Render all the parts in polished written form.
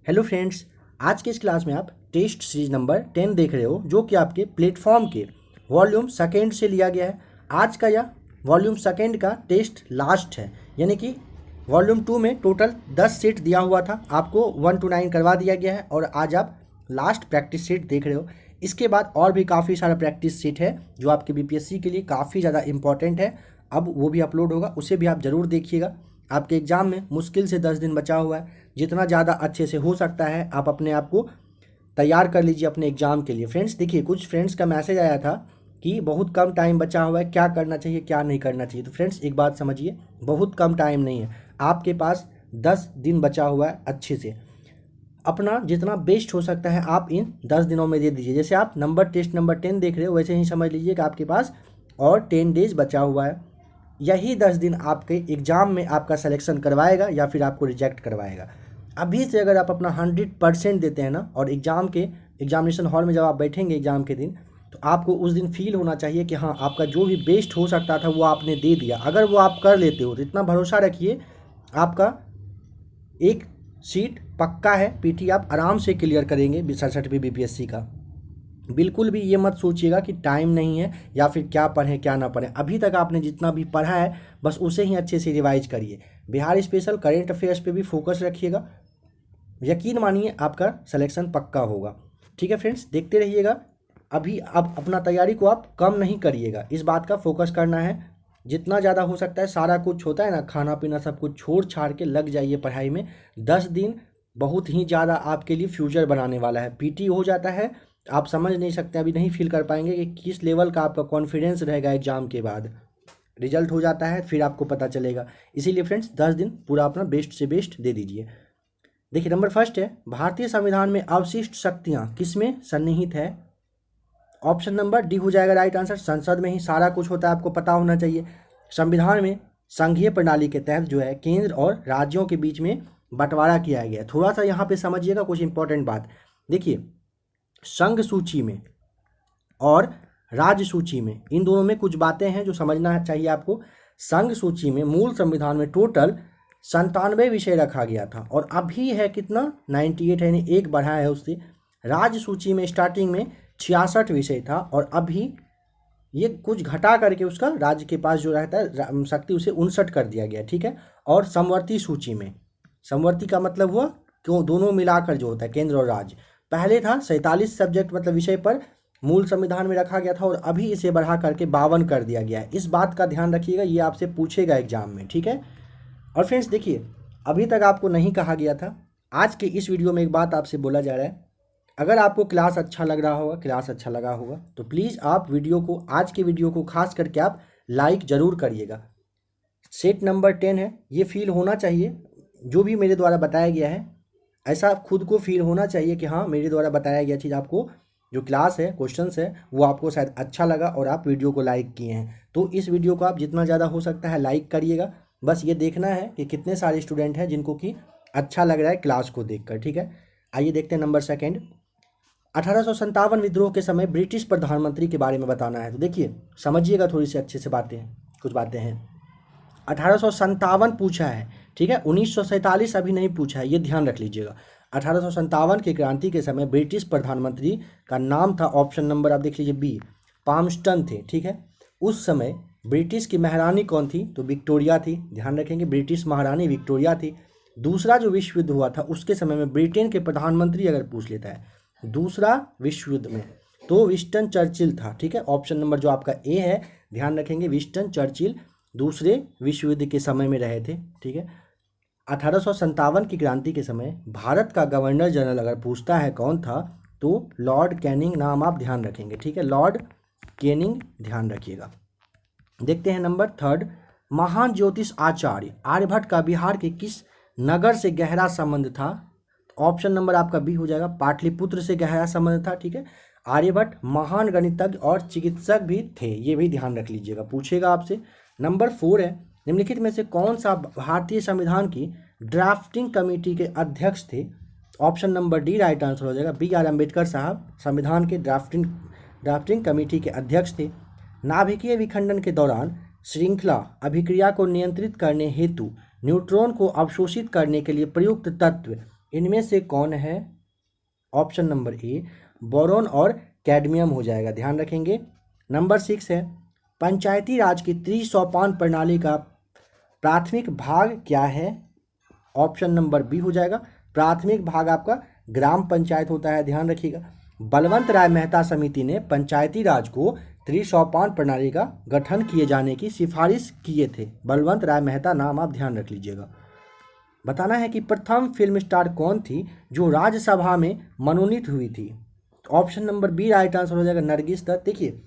Hello friends, आज के इस क्लास में आप टेस्ट सीरीज नंबर 10 देख रहे हो, जो कि आपके प्लेटफॉर्म के वॉल्यूम सेकेंड से लिया गया है। आज का यह वॉल्यूम सेकेंड का टेस्ट लास्ट है, यानी कि वॉल्यूम 2 में टोटल 10 सेट दिया हुआ था, आपको 1 to 9 करवा दिया गया है और आज आप लास्ट प्रैक्टिस सेट देख रहे हो। इसके बाद और भी काफ़ी सारा प्रैक्टिस सेट है जो आपके बीपीएससी के लिए काफ़ी ज़्यादा इंपॉर्टेंट है। अब वो भी अपलोड होगा, उसे भी आप ज़रूर देखिएगा। आपके एग्ज़ाम में मुश्किल से 10 दिन बचा हुआ है, जितना ज़्यादा अच्छे से हो सकता है आप अपने आप को तैयार कर लीजिए अपने एग्ज़ाम के लिए। फ्रेंड्स देखिए, कुछ फ्रेंड्स का मैसेज आया था कि बहुत कम टाइम बचा हुआ है, क्या करना चाहिए क्या नहीं करना चाहिए। तो फ्रेंड्स एक बात समझिए, बहुत कम टाइम नहीं है, आपके पास 10 दिन बचा हुआ है। अच्छे से अपना जितना बेस्ट हो सकता है आप इन 10 दिनों में दे दीजिए। जैसे आप टेस्ट नंबर 10 देख रहे हो, वैसे ही समझ लीजिए कि आपके पास और 10 डेज बचा हुआ है। यही 10 दिन आपके एग्ज़ाम में आपका सिलेक्शन करवाएगा या फिर आपको रिजेक्ट करवाएगा। अभी से अगर आप अपना 100% देते हैं ना, और एग्जामिनेशन हॉल में जब आप बैठेंगे एग्ज़ाम के दिन, तो आपको उस दिन फील होना चाहिए कि हाँ, आपका जो भी बेस्ट हो सकता था वो आपने दे दिया। अगर वो आप कर लेते हो तो इतना भरोसा रखिए, आपका एक सीट पक्का है। पीटी आप आराम से क्लियर करेंगे 67वीं बीपीएससी का। बिल्कुल भी ये मत सोचिएगा कि टाइम नहीं है या फिर क्या पढ़ें क्या ना पढ़ें। अभी तक आपने जितना भी पढ़ा है बस उसे ही अच्छे से रिवाइज करिए। बिहार स्पेशल करेंट अफेयर्स पे भी फोकस रखिएगा, यकीन मानिए आपका सिलेक्शन पक्का होगा। ठीक है फ्रेंड्स, देखते रहिएगा। अभी आप अपना तैयारी को आप कम नहीं करिएगा, इस बात का फोकस करना है। जितना ज़्यादा हो सकता है, सारा कुछ होता है ना, खाना पीना सब कुछ छोड़ छाड़ के लग जाइए पढ़ाई में। 10 दिन बहुत ही ज़्यादा आपके लिए फ्यूचर बनाने वाला है। पीटी हो जाता है, आप समझ नहीं सकते, अभी नहीं फील कर पाएंगे कि किस लेवल का आपका कॉन्फिडेंस रहेगा। एग्जाम के बाद रिजल्ट हो जाता है, फिर आपको पता चलेगा। इसीलिए फ्रेंड्स 10 दिन पूरा अपना बेस्ट से बेस्ट दे दीजिए। देखिए नंबर फर्स्ट है, भारतीय संविधान में अवशिष्ट शक्तियाँ किसमें सन्निहित है? ऑप्शन नंबर डी हो जाएगा राइट आंसर। संसद में ही सारा कुछ होता है, आपको पता होना चाहिए। संविधान में संघीय प्रणाली के तहत जो है केंद्र और राज्यों के बीच में बंटवारा किया गया है। थोड़ा सा यहाँ पे समझिएगा कुछ इंपॉर्टेंट बात। देखिए, संघ सूची में और राज्य सूची में, इन दोनों में कुछ बातें हैं जो समझना चाहिए आपको। संघ सूची में मूल संविधान में टोटल 97 विषय रखा गया था और अभी है कितना, 98 है, यानी एक बढ़ा है उससे। राज्य सूची में स्टार्टिंग में 66 विषय था और अभी ये कुछ घटा करके उसका राज्य के पास जो रहता है शक्ति, उसे 59 कर दिया गया। ठीक है। और समवर्ती सूची में, समवर्ती का मतलब हुआ क्यों, दोनों मिलाकर जो होता है केंद्र और राज्य, पहले था 47 सब्जेक्ट मतलब विषय पर मूल संविधान में रखा गया था और अभी इसे बढ़ा करके 52 कर दिया गया है। इस बात का ध्यान रखिएगा, ये आपसे पूछेगा एग्जाम में। ठीक है। और फ्रेंड्स देखिए, अभी तक आपको नहीं कहा गया था, आज के इस वीडियो में एक बात आपसे बोला जा रहा है। अगर आपको क्लास अच्छा लग रहा होगा, क्लास अच्छा लगा होगा, तो प्लीज़ आप वीडियो को, आज के वीडियो को खास करके आप लाइक ज़रूर करिएगा। सेट नंबर 10 है, ये फील होना चाहिए जो भी मेरे द्वारा बताया गया है, ऐसा खुद को फील होना चाहिए कि हाँ, मेरे द्वारा बताया गया चीज़, आपको जो क्लास है, क्वेश्चंस है, वो आपको शायद अच्छा लगा और आप वीडियो को लाइक किए हैं। तो इस वीडियो को आप जितना ज़्यादा हो सकता है लाइक करिएगा। बस ये देखना है कि कितने सारे स्टूडेंट हैं जिनको कि अच्छा लग रहा है क्लास को देखकर। ठीक है। आइए देखते हैं नंबर सेकेंड। 1857 विद्रोह के समय ब्रिटिश प्रधानमंत्री के बारे में बताना है। तो देखिए समझिएगा, थोड़ी सी अच्छे से बातें हैं, कुछ बातें हैं। 1857 पूछा है, ठीक है, 1947 अभी नहीं पूछा है, ये ध्यान रख लीजिएगा। 1857 की क्रांति के समय ब्रिटिश प्रधानमंत्री का नाम था, ऑप्शन नंबर आप देख लीजिए बी, पामस्टन थे। ठीक है। उस समय ब्रिटिश की महारानी कौन थी? तो विक्टोरिया थी, ध्यान रखेंगे, ब्रिटिश महारानी विक्टोरिया थी। दूसरा जो विश्व युद्ध हुआ था उसके समय में ब्रिटेन के प्रधानमंत्री अगर पूछ लेता है दूसरा विश्व युद्ध में, तो विंस्टन चर्चिल था। ठीक है। ऑप्शन नंबर जो आपका ए है, ध्यान रखेंगे, विंस्टन चर्चिल दूसरे विश्व युद्ध के समय में रहे थे। ठीक है। 1857 की क्रांति के समय भारत का गवर्नर जनरल अगर पूछता है कौन था, तो लॉर्ड कैनिंग, नाम आप ध्यान रखेंगे। ठीक है, लॉर्ड कैनिंग ध्यान रखिएगा। देखते हैं नंबर थर्ड, महान ज्योतिष आचार्य आर्यभट्ट का बिहार के किस नगर से गहरा संबंध था? ऑप्शन नंबर आपका बी हो जाएगा, पाटलिपुत्र से गहरा संबंध था। ठीक है। आर्यभट्ट महान गणितज्ञ और चिकित्सक भी थे, ये भी ध्यान रख लीजिएगा, पूछेगा आपसे। नंबर 4 है, निम्नलिखित में से कौन सा भारतीय संविधान की ड्राफ्टिंग कमेटी के अध्यक्ष थे? Option number D right answer हो जाएगा, BR अम्बेडकर साहब संविधान के ड्राफ्टिंग कमेटी के अध्यक्ष थे। नाभिकीय विखंडन के दौरान श्रृंखला अभिक्रिया को नियंत्रित करने हेतु न्यूट्रॉन को अवशोषित करने के लिए प्रयुक्त तत्व इनमें से कौन है? ऑप्शन नंबर ए बोरोन और कैडमियम हो जाएगा, ध्यान रखेंगे। नंबर 6 है पंचायती राज की त्रिसोपान प्रणाली का प्राथमिक भाग क्या है? ऑप्शन नंबर बी हो जाएगा, प्राथमिक भाग आपका ग्राम पंचायत होता है, ध्यान रखिएगा। बलवंत राय मेहता समिति ने पंचायती राज को त्रिसोपान प्रणाली का गठन किए जाने की सिफारिश किए थे। बलवंत राय मेहता नाम आप ध्यान रख लीजिएगा। बताना है कि प्रथम फिल्म स्टार कौन थी जो राज्यसभा में मनोनीत हुई थी? Option number B right answer हो जाएगा, नरगिस दत्त। देखिए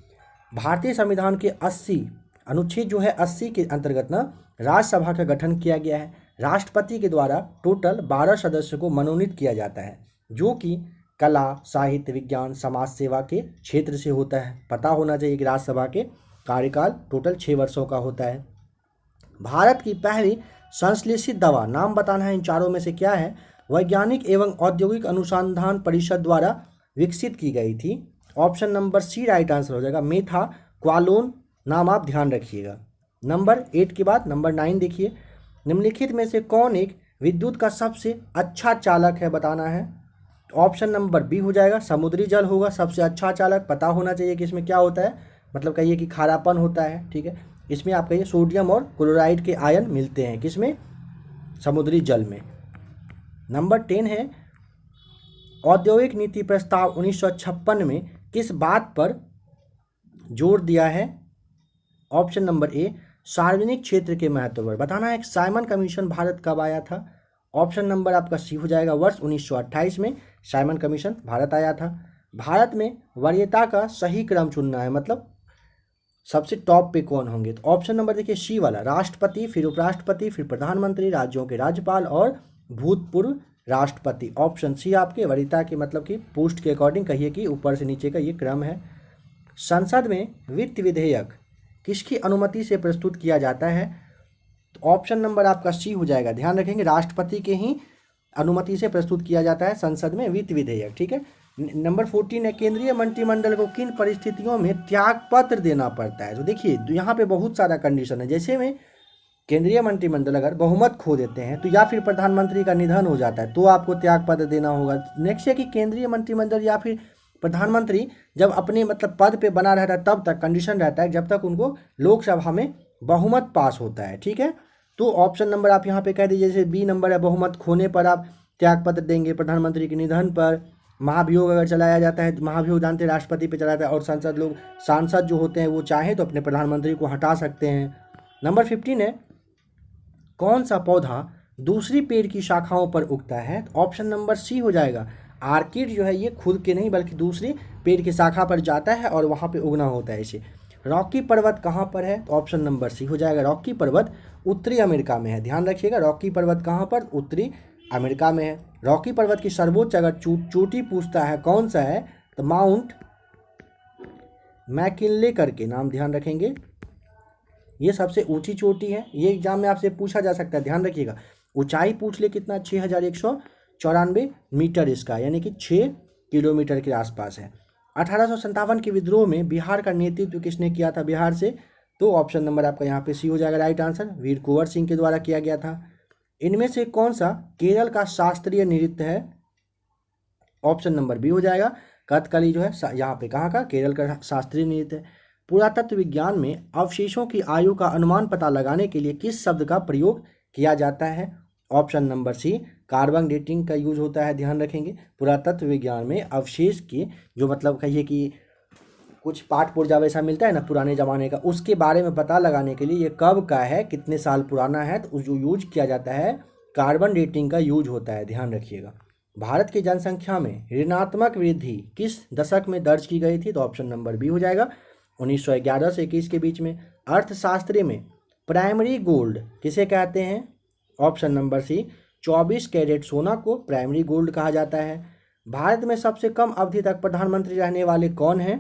भारतीय संविधान के 80 अनुच्छेद जो है 80 के अंतर्गत ना राज्यसभा का गठन किया गया है। राष्ट्रपति के द्वारा टोटल 12 सदस्यों को मनोनीत किया जाता है, जो कि कला, साहित्य, विज्ञान, समाज सेवा के क्षेत्र से होता है। पता होना चाहिए कि राज्यसभा के कार्यकाल टोटल 6 वर्षों का होता है। भारत की पहली संश्लेषित दवा नाम बताना है इन चारों में से क्या है? वैज्ञानिक एवं औद्योगिक अनुसंधान परिषद द्वारा विकसित की गई थी। Option number C right answer हो जाएगा, मेथाक्वालोन नाम आप ध्यान रखिएगा। नंबर 8 के बाद नंबर 9 देखिए, निम्नलिखित में से कौन एक विद्युत का सबसे अच्छा चालक है? बताना है। ऑप्शन नंबर बी हो जाएगा, समुद्री जल होगा सबसे अच्छा चालक। पता होना चाहिए कि इसमें क्या होता है, मतलब कहिए कि खारापन होता है, ठीक है। इसमें आप कहिए सोडियम और क्लोराइड के आयन मिलते हैं, किसमें? समुद्री जल में। नंबर 10 है औद्योगिक नीति प्रस्ताव 1956 में किस बात पर जोर दिया है? ऑप्शन नंबर ए सार्वजनिक क्षेत्र के महत्व पर। बताना है साइमन कमीशन भारत कब आया था? ऑप्शन नंबर आपका सी हो जाएगा, वर्ष 1928 में साइमन कमीशन भारत आया था। भारत में वरीयता का सही क्रम चुनना है, मतलब सबसे टॉप पे कौन होंगे? तो ऑप्शन नंबर देखिए सी वाला, राष्ट्रपति, फिर उपराष्ट्रपति, फिर प्रधानमंत्री, राज्यों के राज्यपाल और भूतपूर्व राष्ट्रपति। ऑप्शन सी आपके वरीयता के मतलब कि पोस्ट के अकॉर्डिंग कहिए कि ऊपर से नीचे का ये क्रम है। संसद में वित्त विधेयक किसकी अनुमति से प्रस्तुत किया जाता है? तो ऑप्शन नंबर आपका सी हो जाएगा, ध्यान रखेंगे राष्ट्रपति के ही अनुमति से प्रस्तुत किया जाता है संसद में वित्त विधेयक, ठीक है। नंबर 14 है केंद्रीय मंत्रिमंडल को किन परिस्थितियों में त्याग पत्र देना पड़ता है? तो देखिए यहाँ पे बहुत सारा कंडीशन है, जैसे में केंद्रीय मंत्रिमंडल अगर बहुमत खो देते हैं तो या फिर प्रधानमंत्री का निधन हो जाता है तो आपको त्याग पत्र देना होगा। नेक्स्ट है कि केंद्रीय मंत्रिमंडल या फिर प्रधानमंत्री जब अपने मतलब पद पे बना रहता है तब तक कंडीशन रहता है जब तक उनको लोकसभा में बहुमत पास होता है, ठीक है। तो ऑप्शन नंबर आप यहाँ पे कह दीजिए, जैसे बी नंबर है बहुमत खोने पर आप त्याग पत्र देंगे, प्रधानमंत्री के निधन पर, महाभियोग अगर चलाया जाता है, महाभियोग जानते हैं राष्ट्रपति पे चलाता है, और सांसद जो होते हैं वो चाहे तो अपने प्रधानमंत्री को हटा सकते हैं। नंबर 15 है कौन सा पौधा दूसरी पेड़ की शाखाओं पर उगता है? तो ऑप्शन नंबर सी हो जाएगा, आर्किड जो है ये खुद के नहीं बल्कि दूसरी पेड़ की शाखा पर जाता है और वहाँ पे उगना होता है इसे। रॉकी पर्वत कहाँ पर है? तो ऑप्शन नंबर सी हो जाएगा, रॉकी पर्वत उत्तरी अमेरिका में है, ध्यान रखिएगा। रॉकी पर्वत कहाँ पर? उत्तरी अमेरिका में है। रॉकी पर्वत की सर्वोच्च अगर चोटी पूछता है कौन सा है तो माउंट मैकिनले करके नाम ध्यान रखेंगे, ये सबसे ऊंची चोटी है। ये एग्जाम में आपसे पूछा जा सकता है, ध्यान रखिएगा। ऊंचाई पूछ ले कितना, 6194 मीटर इसका, यानी कि 6 किलोमीटर के आसपास है। 1857 के विद्रोह में बिहार का नेतृत्व किसने किया था बिहार से? तो ऑप्शन नंबर आपका यहाँ पे सी हो जाएगा राइट आंसर, वीर कुंवर सिंह के द्वारा किया गया था। इनमें से कौन सा केरल का शास्त्रीय नृत्य है? ऑप्शन नंबर बी हो जाएगा, कथकली जो है यहाँ पे कहाँ का? केरल का शास्त्रीय नृत्य है। पुरातत्व विज्ञान में अवशेषों की आयु का अनुमान पता लगाने के लिए किस शब्द का प्रयोग किया जाता है? Option number C carbon dating का यूज होता है, ध्यान रखेंगे। पुरातत्व विज्ञान में अवशेष की जो मतलब कहिए कि कुछ पाठ पुर्जा वैसा मिलता है ना पुराने ज़माने का, उसके बारे में पता लगाने के लिए ये कब का है, कितने साल पुराना है, तो जो यूज किया जाता है कार्बन डेटिंग का यूज होता है, ध्यान रखिएगा। भारत की जनसंख्या में ऋणात्मक वृद्धि किस दशक में दर्ज की गई थी? तो ऑप्शन नंबर बी हो जाएगा, 1911 से 21 के बीच में। अर्थशास्त्र में प्राइमरी गोल्ड किसे कहते हैं? ऑप्शन नंबर सी 24 कैरेट सोना को प्राइमरी गोल्ड कहा जाता है। भारत में सबसे कम अवधि तक प्रधानमंत्री रहने वाले कौन हैं?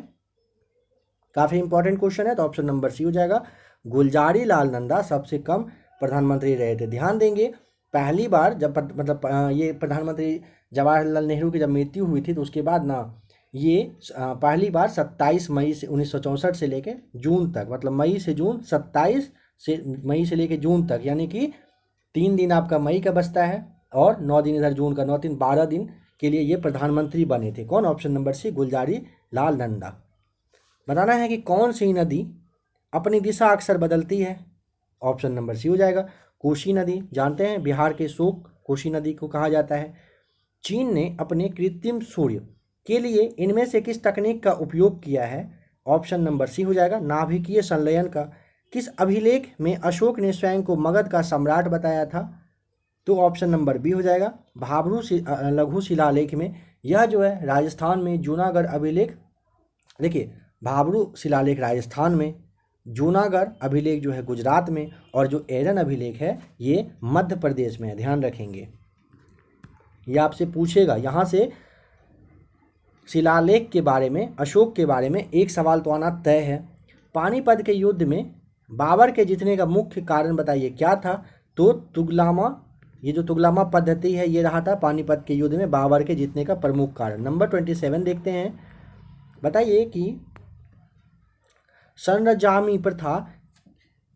काफ़ी इंपॉर्टेंट क्वेश्चन है, तो ऑप्शन नंबर सी हो जाएगा, गुलजारी लाल नंदा सबसे कम प्रधानमंत्री रहे थे। ध्यान देंगे पहली बार जब मतलब ये प्रधानमंत्री जवाहरलाल नेहरू की जब मृत्यु हुई थी तो उसके बाद ना ये पहली बार 27 मई से 1964 से लेके जून तक, मतलब मई से जून, 27 से मई से लेके जून तक, यानी कि 3 दिन आपका मई का बचता है और 9 दिन इधर जून का 9 दिन 12 दिन के लिए ये प्रधानमंत्री बने थे। कौन? ऑप्शन नंबर सी, गुलजारी लाल नंदा। बताना है कि कौन सी नदी अपनी दिशा अक्सर बदलती है। ऑप्शन नंबर सी हो जाएगा कोसी नदी। जानते हैं बिहार के शोक कोसी नदी को कहा जाता है। चीन ने अपने कृत्रिम सूर्य के लिए इनमें से किस तकनीक का उपयोग किया है। ऑप्शन नंबर सी हो जाएगा नाभिकीय संलयन का। किस अभिलेख में अशोक ने स्वयं को मगध का सम्राट बताया था। तो ऑप्शन नंबर बी हो जाएगा भाब्रू लघु शिलालेख में। यह जो है राजस्थान में जूनागढ़ अभिलेख, देखिए भाब्रू शिलालेख राजस्थान में, जूनागढ़ अभिलेख जो है गुजरात में, और जो एरन अभिलेख है ये मध्य प्रदेश में है। ध्यान रखेंगे, ये आपसे पूछेगा यहाँ से शिलालेख के बारे में, अशोक के बारे में एक सवाल तो आना तय है। पानीपत के युद्ध में बाबर के जीतने का मुख्य कारण बताइए क्या था। तो तुगलामा, ये जो तुगलामा पद्धति है ये रहा था पानीपत के युद्ध में बाबर के जीतने का प्रमुख कारण। नंबर 27 देखते हैं। बताइए कि संरजामी प्रथा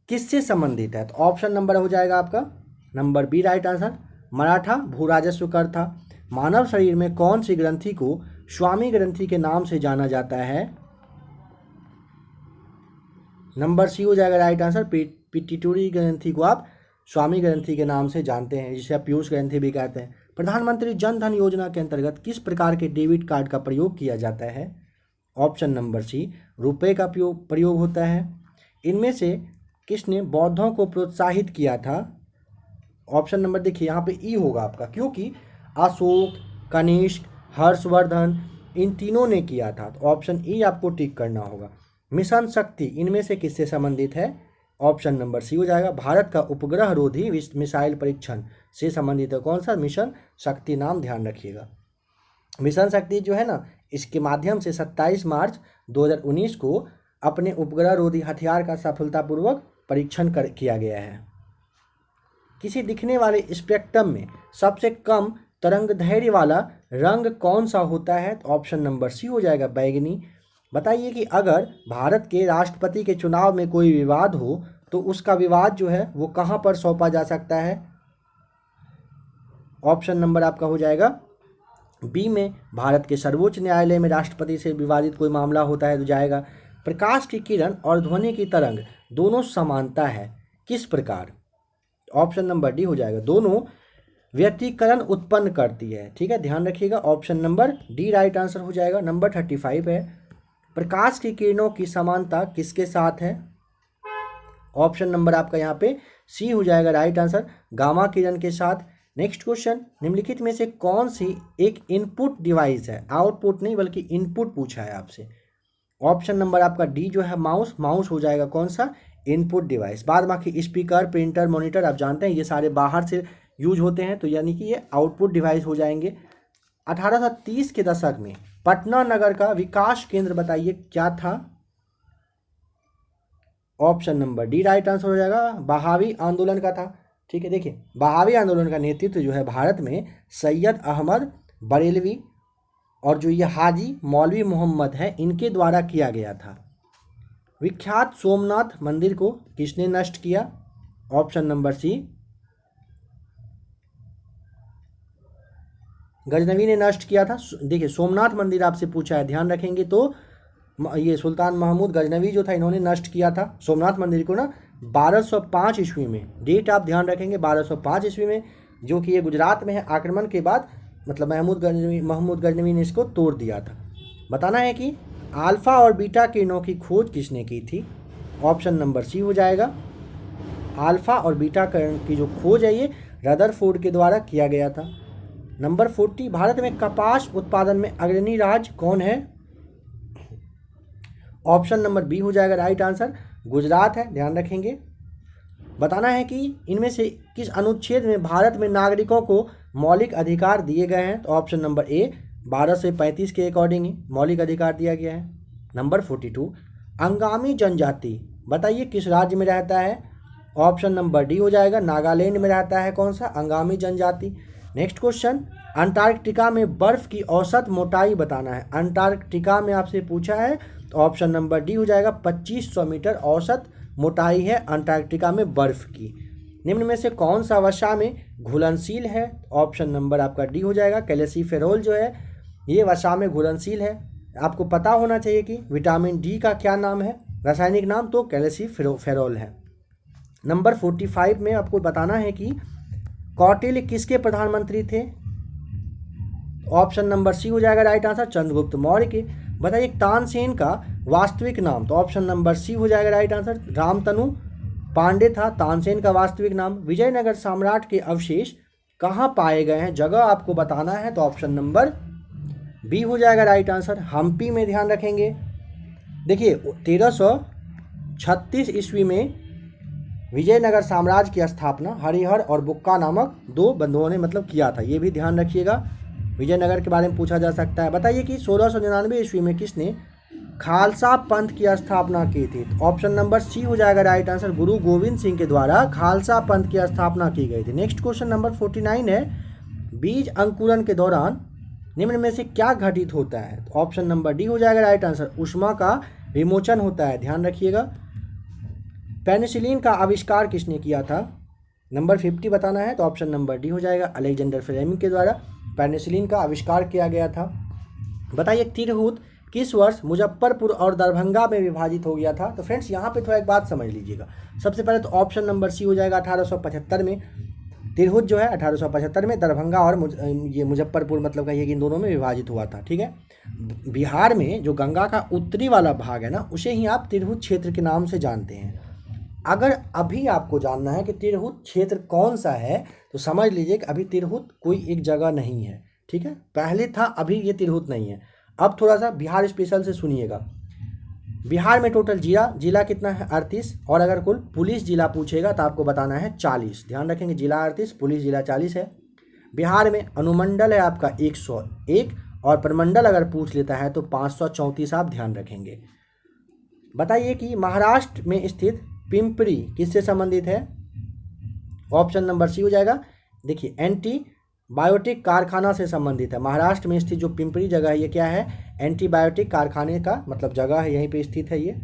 किससे संबंधित है। तो ऑप्शन नंबर हो जाएगा आपका number B right answer, Maratha भू राजस्व कर था। मानव शरीर में कौन सी ग्रंथि को स्वामी ग्रंथि के नाम से जाना जाता है। नंबर सी हो जाएगा राइट आंसर, पिट्यूटरी ग्रंथि को आप स्वामी ग्रंथि के नाम से जानते हैं, जिसे आप पीयूष ग्रंथि भी कहते हैं। प्रधानमंत्री जन धन योजना के अंतर्गत किस प्रकार के डेबिट कार्ड का प्रयोग किया जाता है। ऑप्शन नंबर सी रुपए का प्रयोग होता है। इनमें से किसने बौद्धों को प्रोत्साहित किया था। ऑप्शन नंबर देखिए यहाँ पे ई होगा आपका, क्योंकि अशोक, कनिष्क, हर्षवर्धन इन तीनों ने किया था। तो ऑप्शन ई आपको टिक करना होगा। मिशन शक्ति इनमें से किससे संबंधित है। ऑप्शन नंबर सी हो जाएगा भारत का उपग्रह रोधी मिसाइल परीक्षण से संबंधित है। कौन सा? मिशन शक्ति, नाम ध्यान रखिएगा। मिशन शक्ति जो है ना, इसके माध्यम से 27 मार्च 2019 को अपने उपग्रह रोधी हथियार का सफलतापूर्वक परीक्षण किया गया है। किसी दिखने वाले स्पेक्ट्रम में सबसे कम तरंग धैर्य वाला रंग कौन सा होता है। तो ऑप्शन नंबर सी हो जाएगा बैगनी। बताइए कि अगर भारत के राष्ट्रपति के चुनाव में कोई विवाद हो तो उसका विवाद जो है वो कहाँ पर सौंपा जा सकता है। ऑप्शन नंबर आपका हो जाएगा बी में, भारत के सर्वोच्च न्यायालय में राष्ट्रपति से विवादित कोई मामला होता है तो जाएगा। प्रकाश की किरण और ध्वनि की तरंग दोनों समानता है किस प्रकार। ऑप्शन नंबर डी हो जाएगा दोनों व्यतिकरण उत्पन्न करती है। ठीक है, ध्यान रखिएगा। Option number D right answer हो जाएगा। नंबर 35 है, प्रकाश की किरणों की समानता किसके साथ है। ऑप्शन नंबर आपका यहाँ पे सी हो जाएगा राइट आंसर, गामा किरण के साथ। नेक्स्ट क्वेश्चन, निम्नलिखित में से कौन सी एक इनपुट डिवाइस है, आउटपुट नहीं बल्कि इनपुट पूछा है आपसे। ऑप्शन नंबर आपका डी जो है माउस, माउस हो जाएगा कौन सा, इनपुट डिवाइस। बाद बाकी स्पीकर, प्रिंटर, मॉनिटर आप जानते हैं ये सारे बाहर से यूज होते हैं, तो यानी कि ये आउटपुट डिवाइस हो जाएंगे। 1830 के दशक में पटना नगर का विकास केंद्र बताइए क्या था। Option number D right answer हो जाएगा, बहावी आंदोलन का था। ठीक है, देखिए बहावी आंदोलन का नेतृत्व जो है भारत में सैयद अहमद बरेलवी और जो ये हाजी मौलवी मोहम्मद है इनके द्वारा किया गया था। विख्यात सोमनाथ मंदिर को किसने नष्ट किया। ऑप्शन नंबर सी गजनवी ने नष्ट किया था। देखिए सोमनाथ मंदिर आपसे पूछा है, ध्यान रखेंगे तो ये सुल्तान महमूद गजनवी जो था इन्होंने नष्ट किया था सोमनाथ मंदिर को ना 1205 ईस्वी में। डेट आप ध्यान रखेंगे 1205 ईस्वी में, जो कि ये गुजरात में है। आक्रमण के बाद मतलब महमूद गजनवी ने इसको तोड़ दिया था। बताना है कि अल्फा और बीटा किरणों की खोज किसने की थी। ऑप्शन नंबर सी हो जाएगा, अल्फा और बीटा किरण की जो खोज है ये रदरफोर्ड के द्वारा किया गया था। नंबर 40, भारत में कपास उत्पादन में अग्रणी राज्य कौन है। ऑप्शन नंबर बी हो जाएगा राइट आंसर, गुजरात है, ध्यान रखेंगे। बताना है कि इनमें से किस अनुच्छेद में भारत में नागरिकों को मौलिक अधिकार दिए गए हैं। तो ऑप्शन नंबर ए 1235 के अकॉर्डिंग ही मौलिक अधिकार दिया गया है। नंबर 42, अंगामी जनजाति बताइए किस राज्य में रहता है। ऑप्शन नंबर डी हो जाएगा, नागालैंड में रहता है कौन सा, अंगामी जनजाति। नेक्स्ट क्वेश्चन, अंटार्कटिका में बर्फ की औसत मोटाई बताना है। अंटार्कटिका में आपसे पूछा है, तो ऑप्शन नंबर डी हो जाएगा 2500 मीटर औसत मोटाई है अंटार्कटिका में बर्फ की। निम्न में से कौन सा वसा में घुलनशील है? ऑप्शन नंबर आपका डी हो जाएगा। कैल्सिफेरोल जो है ये वसा में घुलनशील है। आपको पता होना चाहिए कि विटामिन डी का क्या नाम है, रासायनिक नाम, तो कैल्सिफेरोल है। नंबर 45 में आपको बताना है कि कौटिल्य किसके प्रधानमंत्री थे? ऑप्शन नंबर सी हो जाएगा राइट आंसर, चंद्रगुप्त मौर्य के। बताइए तानसेन का वास्तविक नाम? तो ऑप्शन नंबर सी हो जाएगा राइट आंसर, रामतनु पांडे था तानसेन का वास्तविक नाम। विजयनगर साम्राट के अवशेष कहाँ पाए गए हैं? जगह आपको बताना है, तो ऑप्शन नंबर बी हो जाएगा राइट आंसर, हम्पी में। ध्यान रखेंगे। देखिए 1336 ईस्वी में विजयनगर साम्राज्य की स्थापना हरिहर और बुक्का नामक दो बंधुओं ने किया था, ये भी ध्यान रखिएगा। विजयनगर के बारे में पूछा जा सकता है। बताइए कि 1699 ईस्वी में किसने खालसा पंथ की स्थापना की थी? तो ऑप्शन नंबर सी हो जाएगा राइट आंसर, गुरु गोविंद सिंह के द्वारा खालसा पंथ की स्थापना की गई थी। नेक्स्ट क्वेश्चन नंबर 49 है, बीज अंकुरण के दौरान निम्न में से क्या घटित होता है? तो ऑप्शन नंबर डी हो जाएगा राइट आंसर, ऊष्मा का विमोचन होता है। ध्यान रखिएगा। पेनिसिलिन का आविष्कार किसने किया था? नंबर 50 बताना है, तो ऑप्शन नंबर डी हो जाएगा, अलेक्जेंडर फ्लेमिंग के द्वारा पेनिसिलिन का आविष्कार किया गया था। बताइए तिरहुत किस वर्ष मुजफ्फरपुर और दरभंगा में विभाजित हो गया था? तो फ्रेंड्स यहाँ पे थोड़ा एक बात समझ लीजिएगा। सबसे पहले तो ऑप्शन नंबर सी हो जाएगा 1875 में। तिरहुत जो है 1875 में, दरभंगा और ये मुजफ्फरपुर कहिए कि इन दोनों में विभाजित हुआ था। ठीक है। बिहार में जो गंगा का उत्तरी वाला भाग है ना, उसे ही आप तिरहुत क्षेत्र के नाम से जानते हैं। अगर अभी आपको जानना है कि तिरहुत क्षेत्र कौन सा है, तो समझ लीजिए कि अभी तिरहुत कोई एक जगह नहीं है। ठीक है, पहले था, अभी ये तिरहुत नहीं है। अब थोड़ा सा बिहार स्पेशल से सुनिएगा। बिहार में टोटल जिला कितना है? 38। और अगर कुल पुलिस जिला पूछेगा तो आपको बताना है 40। ध्यान रखेंगे, जिला 38, पुलिस जिला 40 है। बिहार में अनुमंडल है आपका 101, और प्रमंडल अगर पूछ लेता है तो 534 आप ध्यान रखेंगे। बताइए कि महाराष्ट्र में स्थित पिंपरी किससे संबंधित है? ऑप्शन नंबर सी हो जाएगा। देखिए एंटीबायोटिक कारखाना से संबंधित है। महाराष्ट्र में स्थित जो पिंपरी जगह है ये क्या है? एंटीबायोटिक कारखाने का जगह है, यहीं पे स्थित है ये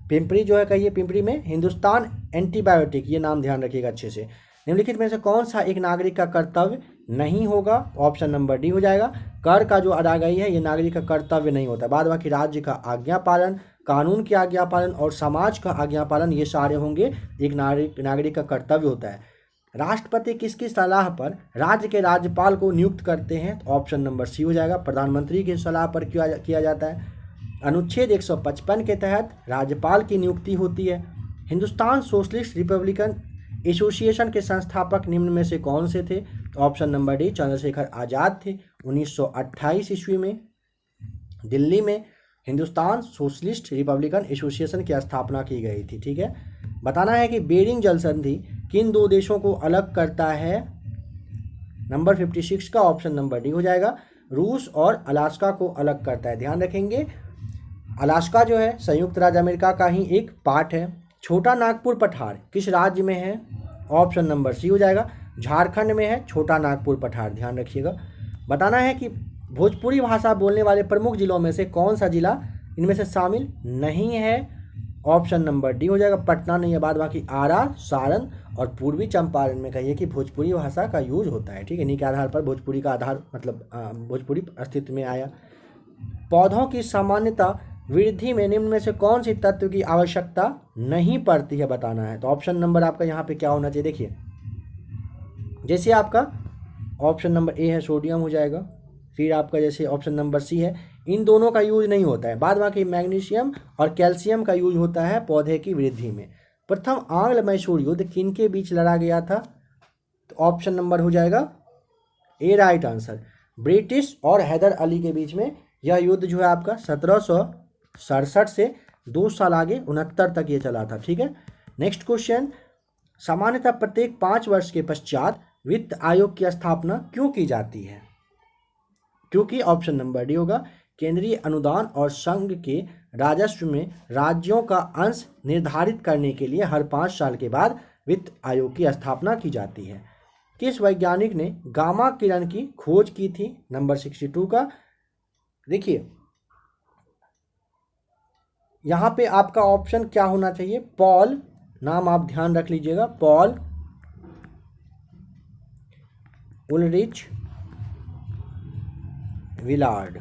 पिंपरी जो है। कहिए पिंपरी में हिंदुस्तान एंटीबायोटिक, ये नाम ध्यान रखिएगा अच्छे से। निम्नलिखित में से कौन सा एक नागरिक का कर्तव्य नहीं होगा? ऑप्शन नंबर डी हो जाएगा, कर का जो अदायगी है ये नागरिक का कर्तव्य नहीं होता। बाद बाकी राज्य का आज्ञा पालन, कानून की आज्ञा पालन और समाज का आज्ञा पालन, ये सारे होंगे एक नागरिक का कर्तव्य होता है। राष्ट्रपति किसकी सलाह पर राज्य के राज्यपाल को नियुक्त करते हैं? तो ऑप्शन नंबर सी हो जाएगा, प्रधानमंत्री की सलाह पर किया जाता है। अनुच्छेद 155 के तहत राज्यपाल की नियुक्ति होती है। हिंदुस्तान सोशलिस्ट रिपब्लिकन एसोसिएशन के संस्थापक निम्न में से कौन से थे? तो option number D, Chandrashekhar Azad थे। 1928 ईस्वी में दिल्ली में हिंदुस्तान सोशलिस्ट रिपब्लिकन एसोसिएशन की स्थापना की गई थी। ठीक है। बताना है कि बेरिंग जल संधि किन दो देशों को अलग करता है? नंबर 56 का ऑप्शन नंबर डी हो जाएगा, रूस और अलास्का को अलग करता है। ध्यान रखेंगे, अलास्का जो है संयुक्त राज्य अमेरिका का ही एक पार्ट है। छोटा नागपुर पठार किस राज्य में है? ऑप्शन नंबर सी हो जाएगा, झारखंड में है छोटा नागपुर पठार। ध्यान रखिएगा। बताना है कि भोजपुरी भाषा बोलने वाले प्रमुख जिलों में से कौन सा जिला इनमें से शामिल नहीं है? ऑप्शन नंबर डी हो जाएगा, पटना नहीं है। बाद बाकी आरा, सारण और पूर्वी चंपारण में कहिए कि भोजपुरी भाषा का यूज होता है। ठीक है, इन्हीं के आधार पर भोजपुरी का आधार भोजपुरी अस्तित्व में आया। पौधों की सामान्यता वृद्धि में निम्न में से कौन सी तत्व की आवश्यकता नहीं पड़ती है? बताना है। तो ऑप्शन नंबर आपका यहाँ पे क्या होना चाहिए? देखिए, जैसे आपका ऑप्शन नंबर ए है सोडियम हो जाएगा, फिर आपका जैसे ऑप्शन नंबर सी है, इन दोनों का यूज नहीं होता है। बाद बाकी मैग्नीशियम और कैल्शियम का यूज होता है पौधे की वृद्धि में। प्रथम आंग्ल मैसूर युद्ध किन के बीच लड़ा गया था? तो ऑप्शन नंबर हो जाएगा ए राइट आंसर, ब्रिटिश और हैदर अली के बीच में यह युद्ध जो है आपका 1767 से 2 साल आगे 69 तक ये चला था। ठीक है। नेक्स्ट क्वेश्चन, सामान्यतः प्रत्येक 5 वर्ष के पश्चात वित्त आयोग की स्थापना क्यों की जाती है? क्योंकि ऑप्शन नंबर डी होगा, केंद्रीय अनुदान और संघ के राजस्व में राज्यों का अंश निर्धारित करने के लिए हर 5 साल के बाद वित्त आयोग की स्थापना की जाती है। किस वैज्ञानिक ने गामा किरण की खोज की थी? नंबर 62 का। देखिए यहाँ पे आपका ऑप्शन क्या होना चाहिए? पॉल, नाम आप ध्यान रख लीजिएगा, पॉल उलरिच विलार्ड,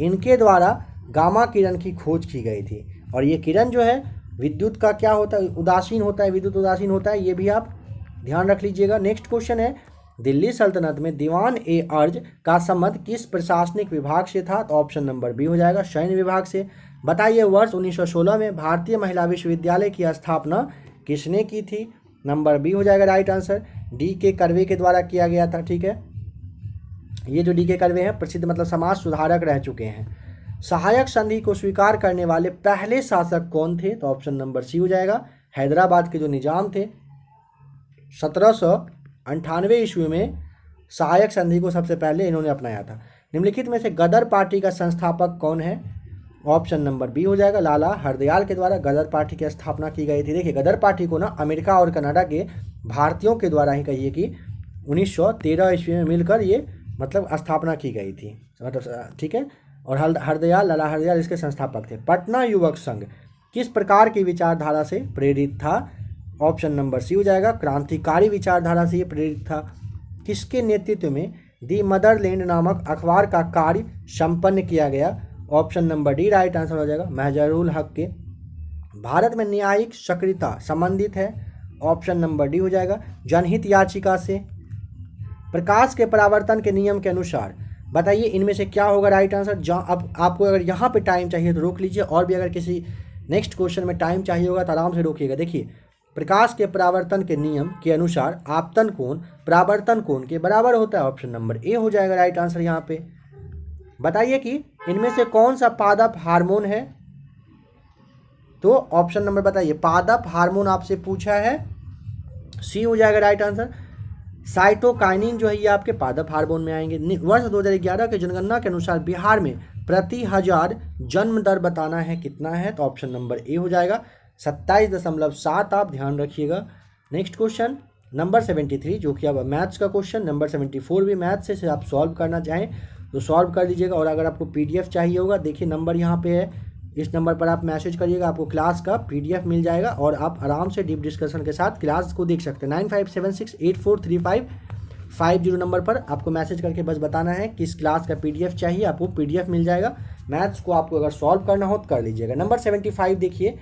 इनके द्वारा गामा किरण की खोज की गई थी। और ये किरण जो है विद्युत का क्या होता है, उदासीन होता है, विद्युत उदासीन होता है, ये भी आप ध्यान रख लीजिएगा। नेक्स्ट क्वेश्चन है, दिल्ली सल्तनत में दीवान ए अर्ज का संबंध किस प्रशासनिक विभाग से था? तो ऑप्शन नंबर बी हो जाएगा, सैन्य विभाग से। बताइए वर्ष 1916 में भारतीय महिला विश्वविद्यालय की स्थापना किसने की थी? नंबर बी हो जाएगा राइट आंसर, डी के कर्वे के द्वारा किया गया था। ठीक है, ये जो डी के कर्वे हैं प्रसिद्ध मतलब समाज सुधारक रह चुके हैं। सहायक संधि को स्वीकार करने वाले पहले शासक कौन थे? तो ऑप्शन नंबर सी हो जाएगा, हैदराबाद के जो निजाम थे 1798 ईस्वी में सहायक संधि को सबसे पहले इन्होंने अपनाया था। निम्नलिखित में से गदर पार्टी का संस्थापक कौन है? ऑप्शन नंबर बी हो जाएगा, लाला हरदयाल के द्वारा गदर पार्टी की स्थापना की गई थी। देखिए गदर पार्टी को ना अमेरिका और कनाडा के भारतीयों के द्वारा ही कहिए कि 1913 ईस्वी में मिलकर ये मतलब स्थापना की गई थी, मतलब ठीक है। और हरदयाल, लाला हरदयाल इसके संस्थापक थे। पटना युवक संघ किस प्रकार की विचारधारा से प्रेरित था? ऑप्शन नंबर सी हो जाएगा, क्रांतिकारी विचारधारा से ये प्रेरित था। किसके नेतृत्व में दी मदरलैंड नामक अखबार का कार्य संपन्न किया गया? Option number D right answer हो जाएगा, महजरुल हक के। भारत में न्यायिक सक्रियता संबंधित है? ऑप्शन नंबर डी हो जाएगा, जनहित याचिका से। प्रकाश के परावर्तन के नियम के अनुसार बताइए इनमें से क्या होगा राइट आंसर? अब आपको अगर यहाँ पे टाइम चाहिए तो रोक लीजिए, और भी अगर किसी नेक्स्ट क्वेश्चन में टाइम चाहिए होगा तो आराम से रोकिएगा। देखिए प्रकाश के परावर्तन के नियम के अनुसार आपतन कोण परावर्तन कोण के बराबर होता है। ऑप्शन नंबर ए हो जाएगा राइट आंसर यहाँ पे। बताइए कि इनमें से कौन सा पादप हार्मोन है? तो ऑप्शन नंबर बताइए, पादप हार्मोन आपसे पूछा है, सी हो जाएगा राइट आंसर। साइटोकाइनिन जो है ये आपके पादप हार्मोन में आएंगे। वर्ष 2011 के जनगणना के अनुसार बिहार में प्रति 1000 जन्म दर बताना है, कितना है? तो ऑप्शन नंबर ए हो जाएगा 27.7। आप ध्यान रखिएगा। नेक्स्ट क्वेश्चन नंबर 73 जो कि अब मैथ्स का क्वेश्चन, नंबर 74 भी मैथ्स से आप सॉल्व करना चाहें तो सॉल्व कर लीजिएगा। और अगर आपको पीडीएफ चाहिए होगा, देखिए नंबर यहाँ पे है, इस नंबर पर आप मैसेज करिएगा, आपको क्लास का पीडीएफ मिल जाएगा और आप आराम से डीप डिस्कशन के साथ क्लास को देख सकते हैं। 9576843550 नंबर पर आपको मैसेज करके बस बताना है किस क्लास का पीडीएफ चाहिए, आपको पीडीएफ मिल जाएगा। मैथ्स को आपको अगर सॉल्व करना हो तो कर लीजिएगा। नंबर 75 देखिए,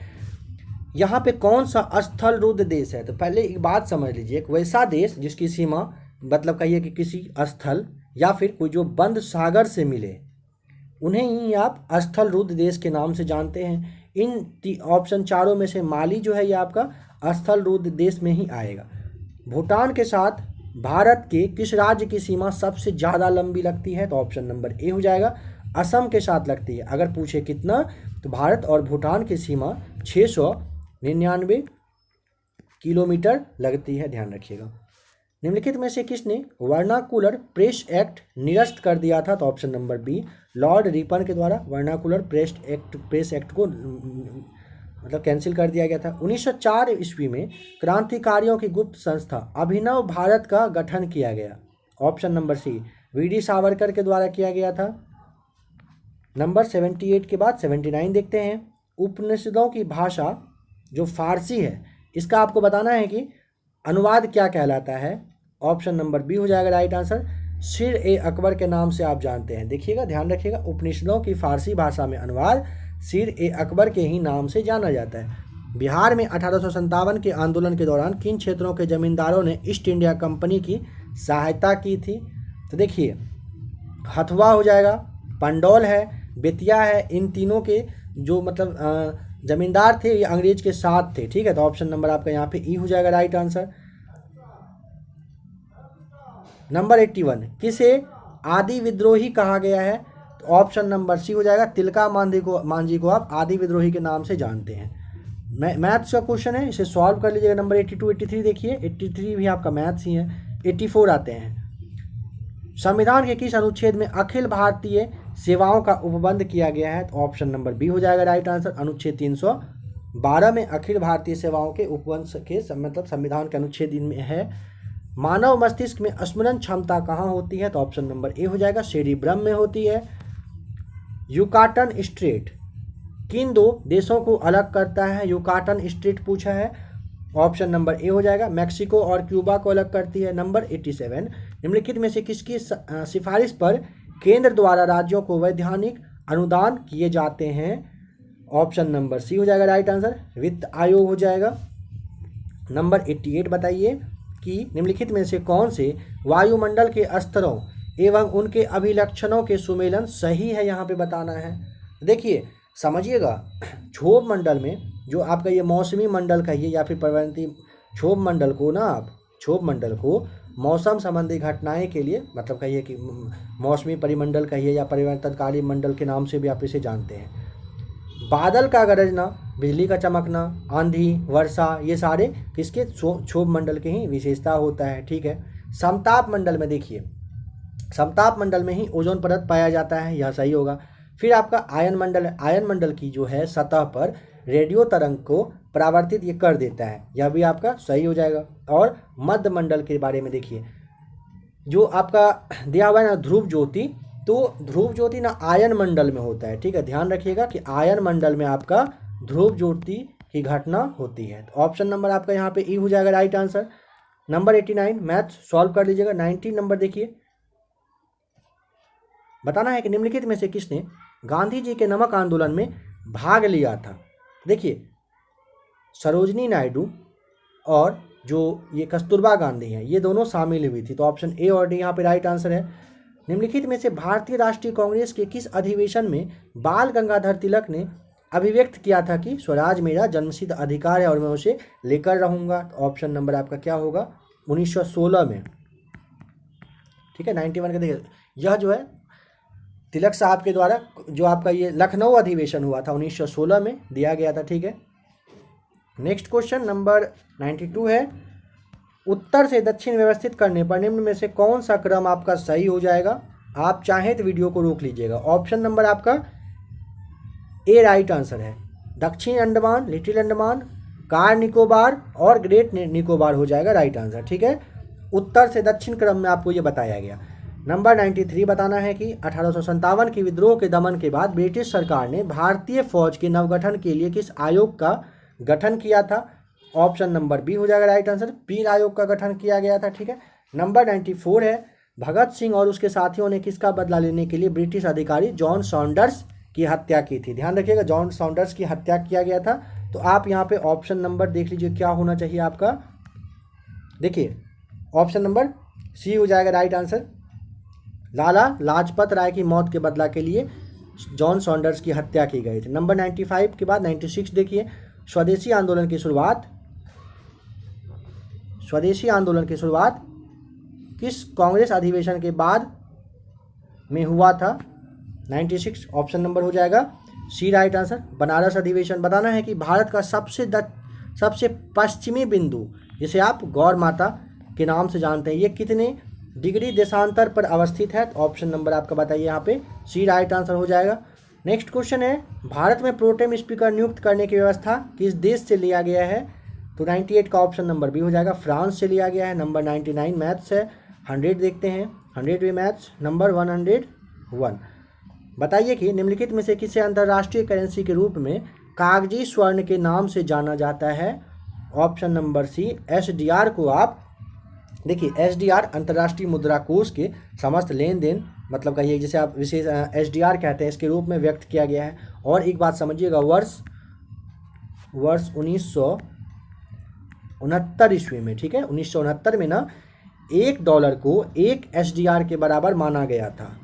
यहाँ पे कौन सा स्थल रुद्ध देश है? तो पहले एक बात समझ लीजिए, एक वैसा देश जिसकी सीमा मतलब कहिए कि किसी स्थल या फिर कोई जो बंद सागर से मिले, उन्हें ही आप स्थल रुद्ध देश के नाम से जानते हैं। इन ऑप्शन चारों में से माली जो है ये आपका स्थल रुद्ध देश में ही आएगा। भूटान के साथ भारत के किस राज्य की सीमा सबसे ज़्यादा लंबी लगती है? तो ऑप्शन नंबर ए हो जाएगा, असम के साथ लगती है। अगर पूछे कितना, तो भारत और भूटान की सीमा 699 किलोमीटर लगती है, ध्यान रखिएगा। निम्नलिखित में से किसने वर्नाकुलर प्रेस एक्ट निरस्त कर दिया था? तो option number B, Lord Ripon के द्वारा वर्नाकुलर प्रेस एक्ट को मतलब कैंसिल कर दिया गया था। 1904 ईस्वी में क्रांतिकारियों की गुप्त संस्था अभिनव भारत का गठन किया गया। Option number C, V D. Savarkar के द्वारा किया गया था। नंबर 78 के बाद 79 देखते हैं। उपनिषदों की भाषा जो फारसी है, इसका आपको बताना है कि अनुवाद क्या कहलाता है। ऑप्शन नंबर बी हो जाएगा राइट आंसर, सिर ए अकबर के नाम से आप जानते हैं। देखिएगा, ध्यान रखिएगा, उपनिषदों की फारसी भाषा में अनुवाद सिर ए अकबर के ही नाम से जाना जाता है। बिहार में 1857 के आंदोलन के दौरान किन क्षेत्रों के जमींदारों ने ईस्ट इंडिया कंपनी की सहायता की थी? तो देखिए, हथुआ हो जाएगा, पंडौल है, बेतिया है, इन तीनों के जो मतलब जमींदार थे ये अंग्रेज के साथ थे। ठीक है, तो ऑप्शन नंबर आपका यहाँ पे ई हो जाएगा राइट आंसर। नंबर 81 किसे आदि विद्रोही कहा गया है? तो ऑप्शन नंबर सी हो जाएगा, तिलका मांझी को आप आदि विद्रोही के नाम से जानते हैं। मैथ्स का क्वेश्चन है, इसे सॉल्व कर लीजिएगा। नंबर 82 83 देखिए, 83 भी आपका मैथ्स ही है। 84 आते हैं, संविधान के किस अनुच्छेद में अखिल भारतीय सेवाओं का उपबंध किया गया है? तो ऑप्शन नंबर बी हो जाएगा राइट आंसर, अनुच्छेद 312 में अखिल भारतीय सेवाओं के उपबंध के मतलब संविधान के अनुच्छेद इनमें है। मानव मस्तिष्क में स्मरण क्षमता कहाँ होती है? तो ऑप्शन नंबर ए हो जाएगा, सेरिब्रम में होती है। युकाटन स्ट्रेट किन दो देशों को अलग करता है? युकाटन स्ट्रेट पूछा है। ऑप्शन नंबर ए हो जाएगा, मैक्सिको और क्यूबा को अलग करती है। नंबर 87 निम्नलिखित में से किसकी सिफारिश पर केंद्र द्वारा राज्यों को वैधानिक अनुदान किए जाते हैं? ऑप्शन नंबर सी हो जाएगा राइट आंसर, वित्त आयोग हो जाएगा। नंबर 88 बताइए कि निम्नलिखित में से कौन से वायुमंडल के स्तरों एवं उनके अभिलक्षणों के सुमेलन सही है, यहाँ पे बताना है। देखिए समझिएगा, क्षोभ मंडल में जो आपका ये मौसमी मंडल कहिए या फिर पर्वतीय क्षोभ मंडल को ना, आप क्षोभ मंडल को मौसम संबंधी घटनाएं के लिए मतलब कहिए कि मौसमी परिमंडल कहिए या परिवर्तनकारी मंडल के नाम से भी आप इसे जानते हैं। बादल का गरजना, बिजली का चमकना, आंधी, वर्षा, ये सारे किसके क्षोभ मंडल के ही विशेषता होता है, ठीक है। समताप मंडल में देखिए, समताप मंडल में ही ओजोन परत पाया जाता है, यह सही होगा। फिर आपका आयन मंडल है, आयन मंडल की जो है सतह पर रेडियो तरंग को परावर्तित ये कर देता है, यह भी आपका सही हो जाएगा। और मध्य मंडल के बारे में देखिए, जो आपका दिया हुआ है ना ध्रुव ज्योति, तो ध्रुव ज्योति ना आयन मंडल में होता है, ठीक है, ध्यान रखिएगा कि आयन मंडल में आपका ध्रुव ज्योति की घटना होती है। तो ऑप्शन नंबर आपका यहाँ पे ई हो जाएगा right answer. Number 89 math solve कर लीजिएगा। 19 नंबर देखिए, बताना है कि निम्नलिखित में से किसने गांधी जी के नमक आंदोलन में भाग लिया था? देखिए सरोजनी नायडू और जो ये कस्तूरबा गांधी हैं, ये दोनों शामिल हुई थी। तो ऑप्शन ए और डी यहाँ पे राइट आंसर है। निम्नलिखित में से भारतीय राष्ट्रीय कांग्रेस के किस अधिवेशन में बाल गंगाधर तिलक ने अभिव्यक्त किया था कि स्वराज मेरा जन्मसिद्ध अधिकार है और मैं उसे लेकर रहूंगा? तो ऑप्शन नंबर आपका क्या होगा? 1916 में, ठीक है। 91 का देखिए, यह जो है तिलक साहब के द्वारा जो आपका ये लखनऊ अधिवेशन हुआ था 1916 में दिया गया था, ठीक है। नेक्स्ट क्वेश्चन नंबर 92 है, उत्तर से दक्षिण व्यवस्थित करने पर निम्न में से कौन सा क्रम आपका सही हो जाएगा? आप चाहें तो वीडियो को रोक लीजिएगा। ऑप्शन नंबर आपका ए राइट आंसर है, दक्षिण अंडमान, लिटिल अंडमान, कार निकोबार और ग्रेट निकोबार हो जाएगा राइट आंसर, ठीक है। उत्तर से दक्षिण क्रम में आपको ये बताया गया। नंबर 93 बताना है कि 1857 के विद्रोह के दमन के बाद ब्रिटिश सरकार ने भारतीय फौज के नवगठन के लिए किस आयोग का गठन किया था? ऑप्शन नंबर बी हो जाएगा राइट आंसर, पील आयोग का गठन किया गया था, ठीक है। नंबर 94 है, भगत सिंह और उसके साथियों ने किसका बदला लेने के लिए ब्रिटिश अधिकारी जॉन सॉन्डर्स की हत्या की थी? ध्यान रखिएगा, जॉन सॉन्डर्स की हत्या किया गया था। तो आप यहाँ पे ऑप्शन नंबर देख लीजिए क्या होना चाहिए आपका। देखिए ऑप्शन नंबर सी हो जाएगा राइट आंसर, लाला लाजपत राय की मौत के बदला के लिए जॉन सॉन्डर्स की हत्या की गई थी। नंबर 95 के बाद 96 देखिए, स्वदेशी आंदोलन की शुरुआत किस कांग्रेस अधिवेशन के बाद में हुआ था? 96 ऑप्शन नंबर हो जाएगा सी राइट आंसर, बनारस अधिवेशन। बताना है कि भारत का सबसे पश्चिमी बिंदु जिसे आप गौर माता के नाम से जानते हैं, ये कितने डिग्री देशांतर पर अवस्थित है? तो ऑप्शन नंबर आपका बताइए यहाँ पे सी राइट आंसर हो जाएगा। नेक्स्ट क्वेश्चन है, भारत में प्रोटेम स्पीकर नियुक्त करने की व्यवस्था किस देश से लिया गया है? तो 98 का ऑप्शन नंबर बी हो जाएगा, फ्रांस से लिया गया है। नंबर 99 मैथ्स है, 100 देखते हैं, 100 भी मैथ्स। नंबर 101 बताइए कि निम्नलिखित में से किसे अंतर्राष्ट्रीय करेंसी के रूप में कागजी स्वर्ण के नाम से जाना जाता है? ऑप्शन नंबर सी SDR को आप देखिए, SDR अंतर्राष्ट्रीय मुद्रा कोष के समस्त लेन देन मतलब कहिए जिसे आप विशेष SDR कहते हैं, इसके रूप में व्यक्त किया गया है। और एक बात समझिएगा, वर्ष 1969 ईस्वी में, ठीक है, 1969 में ना $1 को 1 SDR के बराबर माना गया था।